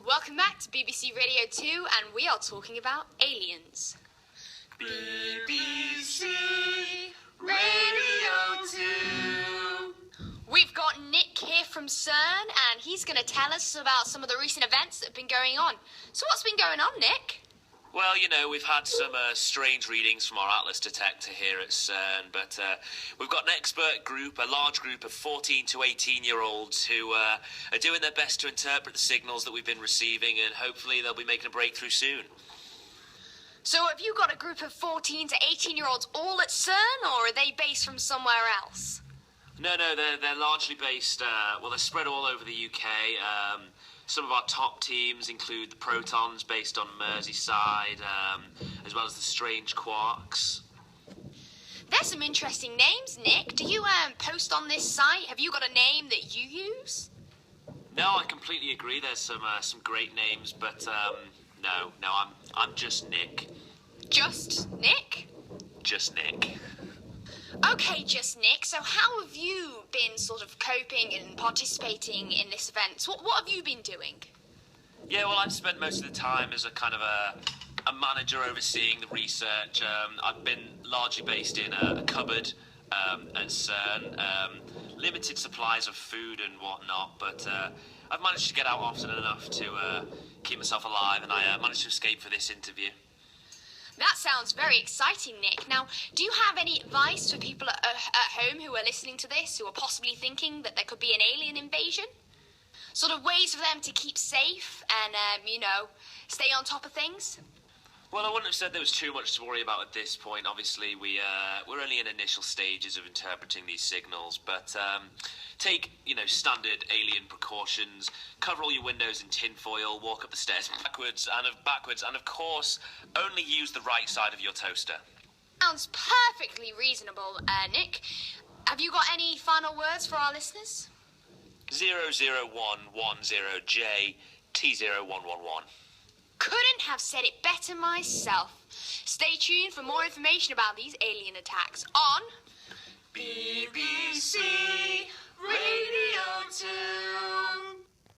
Welcome back to BBC Radio 2, and we are talking about aliens. BBC Radio 2. We've got Nick here from CERN, and he's going to tell us about some of the recent events that have been going on. So what's been going on, Nick? Well, you know, we've had some strange readings from our Atlas detector here at CERN, but we've got an expert group, a large group of 14 to 18-year-olds who are doing their best to interpret the signals that we've been receiving, and hopefully they'll be making a breakthrough soon. So have you got a group of 14 to 18-year-olds all at CERN, or are they based from somewhere else? No, they're largely based, they're spread all over the UK. Some of our top teams include the Protons, based on Merseyside, as well as the Strange Quarks. There's some interesting names, Nick. Do you post on this site? Have you got a name that you use? No, I completely agree. There's some great names, but no, I'm just Nick. Just Nick? Just Nick. Okay, just Nick, so how have you been sort of coping and participating in this event? What have you been doing? Yeah, well, I've spent most of the time as a kind of a manager overseeing the research. I've been largely based in a cupboard at CERN, limited supplies of food and whatnot, but I've managed to get out often enough to keep myself alive, and I managed to escape for this interview. That sounds very exciting, Nick. Now, do you have any advice for people at home who are listening to this, who are possibly thinking that there could be an alien invasion? Sort of ways for them to keep safe and, stay on top of things? Well, I wouldn't have said there was too much to worry about at this point. Obviously, we're only in initial stages of interpreting these signals, but take, standard alien precautions, cover all your windows in tinfoil, walk up the stairs backwards, and of course, only use the right side of your toaster. Sounds perfectly reasonable, Nick. Have you got any final words for our listeners? 00110J T0111. Couldn't have said it better myself. Stay tuned for more information about these alien attacks on BBC Radio 2.